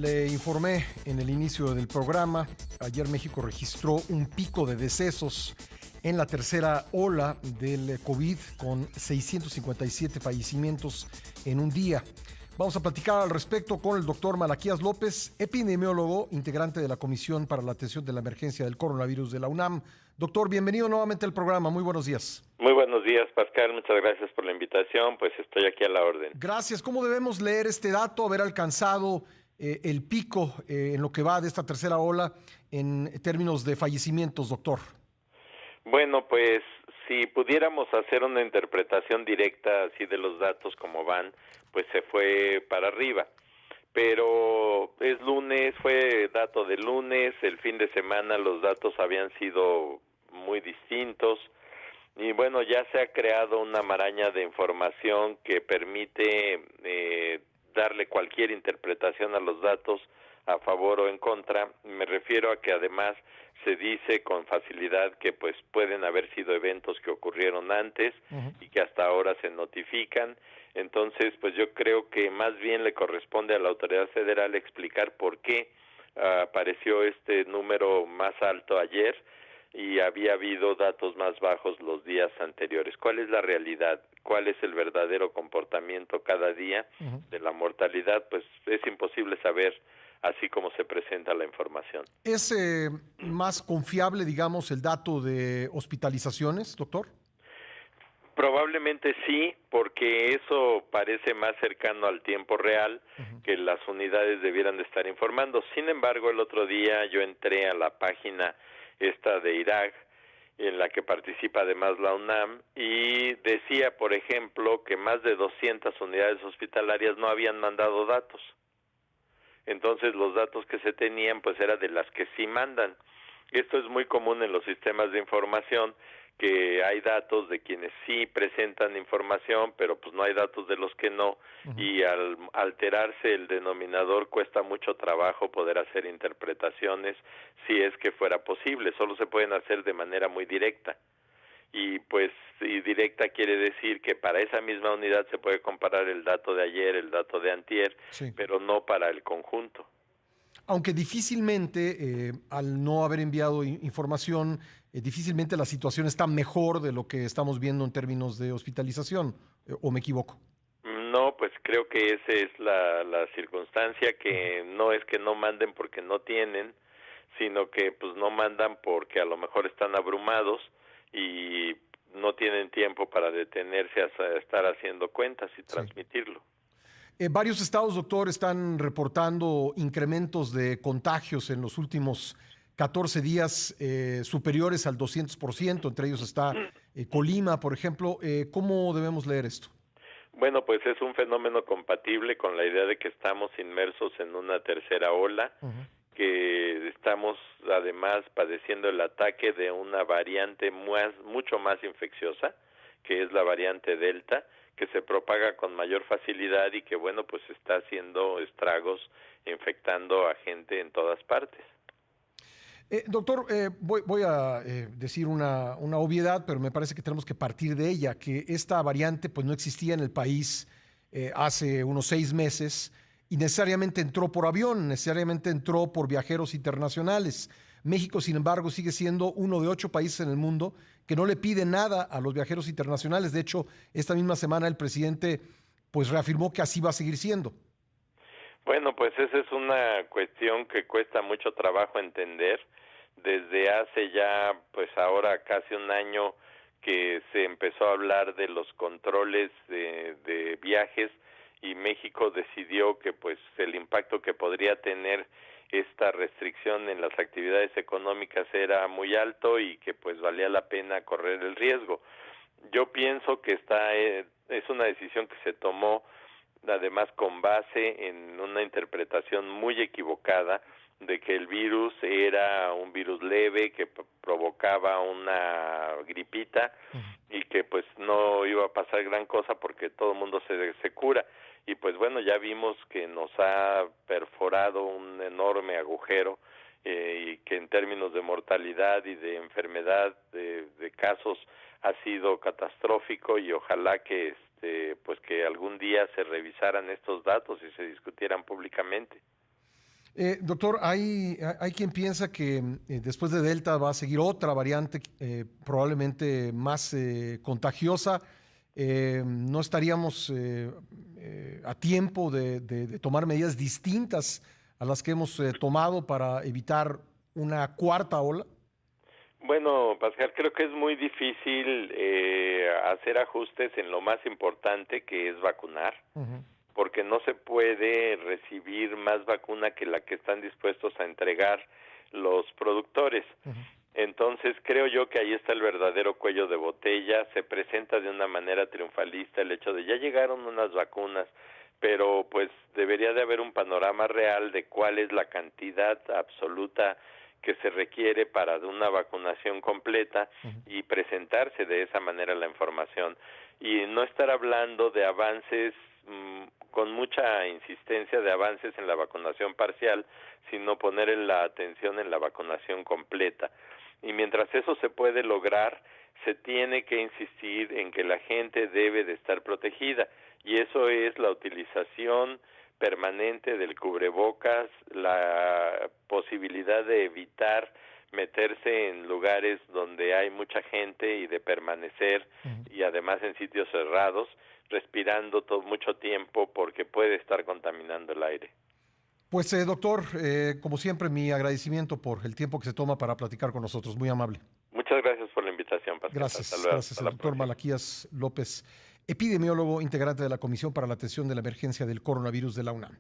le informé en el inicio del programa, ayer México registró un pico de decesos en la tercera ola del COVID con 657 fallecimientos en un día. Vamos a platicar al respecto con el doctor Malaquías López, epidemiólogo, integrante de la Comisión para la Atención de la Emergencia del Coronavirus de la UNAM. Doctor, bienvenido nuevamente al programa. Muy buenos días. Muy buenos días, Pascal. Muchas gracias por la invitación. Pues estoy aquí a la orden. Gracias. ¿Cómo debemos leer este dato, haber alcanzado el pico en lo que va de esta tercera ola en términos de fallecimientos, doctor? Bueno, pues si pudiéramos hacer una interpretación directa así de los datos como van, pues se fue para arriba. Pero es lunes, fue dato de lunes, el fin de semana los datos habían sido muy distintos. Y bueno, ya se ha creado una maraña de información que permite darle cualquier interpretación a los datos a favor o en contra. Me refiero a que además se dice con facilidad que pues pueden haber sido eventos que ocurrieron antes y que hasta ahora se notifican. Entonces, pues yo creo que más bien le corresponde a la autoridad federal explicar por qué apareció este número más alto ayer y había habido datos más bajos los días anteriores. ¿Cuál es la realidad? ¿Cuál es el verdadero comportamiento cada día de la mortalidad? Pues es imposible saber así como se presenta la información. ¿Es más confiable, digamos, el dato de hospitalizaciones, doctor? Probablemente sí, porque eso parece más cercano al tiempo real que las unidades debieran de estar informando. Sin embargo, el otro día yo entré a la página esta de Irak, en la que participa además la UNAM, y decía, por ejemplo, que más de 200 unidades hospitalarias no habían mandado datos. Entonces los datos que se tenían pues era de las que sí mandan. Esto es muy común en los sistemas de información, que hay datos de quienes sí presentan información, pero pues no hay datos de los que no, y al alterarse el denominador cuesta mucho trabajo poder hacer interpretaciones si es que fuera posible. Solo se pueden hacer de manera muy directa. Y pues y directa quiere decir que para esa misma unidad se puede comparar el dato de ayer, el dato de antier, pero no para el conjunto. Aunque difícilmente, al no haber enviado información, difícilmente la situación está mejor de lo que estamos viendo en términos de hospitalización, ¿o me equivoco? No, pues creo que esa es la circunstancia, que no es que no manden porque no tienen, sino que pues no mandan porque a lo mejor están abrumados y no tienen tiempo para detenerse a estar haciendo cuentas y transmitirlo. Varios estados, doctor, están reportando incrementos de contagios en los últimos 14 días superiores al 200%, entre ellos está Colima, por ejemplo. ¿Cómo debemos leer esto? Bueno, pues es un fenómeno compatible con la idea de que estamos inmersos en una tercera ola, que estamos además padeciendo el ataque de una variante mucho más infecciosa, que es la variante Delta, que se propaga con mayor facilidad y que, bueno, pues está haciendo estragos, infectando a gente en todas partes. Doctor, voy a decir una obviedad, pero me parece que tenemos que partir de ella, que esta variante pues no existía en el país hace unos 6 meses y necesariamente entró por avión, necesariamente entró por viajeros internacionales. México, sin embargo, sigue siendo uno de 8 países en el mundo que no le pide nada a los viajeros internacionales. De hecho, esta misma semana el presidente pues reafirmó que así va a seguir siendo. Bueno, pues esa es una cuestión que cuesta mucho trabajo entender. Desde hace ya, pues ahora casi un año que se empezó a hablar de los controles de viajes, y México decidió que pues el impacto que podría tener esta restricción en las actividades económicas era muy alto y que pues valía la pena correr el riesgo. Yo pienso que es una decisión que se tomó además con base en una interpretación muy equivocada de que el virus era un virus leve que provocaba una gripita y que pues no iba a pasar gran cosa porque todo el mundo se cura. Y pues bueno, ya vimos que nos ha perforado un enorme agujero y que en términos de mortalidad y de enfermedad de casos ha sido catastrófico, y ojalá que pues que algún día se revisaran estos datos y se discutieran públicamente. Doctor, hay quien piensa que después de Delta va a seguir otra variante probablemente más contagiosa. No estaríamos a tiempo de tomar medidas distintas a las que hemos tomado para evitar una cuarta ola. Bueno, Pascal, creo que es muy difícil hacer ajustes en lo más importante, que es vacunar, Ujú. porque no se puede recibir más vacuna que la que están dispuestos a entregar los productores. Ujú. Entonces creo yo que ahí está el verdadero cuello de botella. Se presenta de una manera triunfalista el hecho de ya llegaron unas vacunas, pero pues debería de haber un panorama real de cuál es la cantidad absoluta que se requiere para una vacunación completa Ujú. y presentarse de esa manera la información y no estar hablando de avances con mucha insistencia de avances en la vacunación parcial, sino poner la atención en la vacunación completa. Y mientras eso se puede lograr, se tiene que insistir en que la gente debe de estar protegida, y eso es la utilización permanente del cubrebocas, la posibilidad de evitar meterse en lugares donde hay mucha gente y de permanecer, Ujú. y además en sitios cerrados, respirando todo mucho tiempo porque puede estar contaminando el aire. Pues doctor, como siempre, mi agradecimiento por el tiempo que se toma para platicar con nosotros. Muy amable. Muchas gracias por la invitación, Pascal. Hasta Gracias, luego, gracias. hasta El la doctor próxima. Malaquías López, epidemiólogo, integrante de la Comisión para la Atención de la Emergencia del Coronavirus de la UNAM.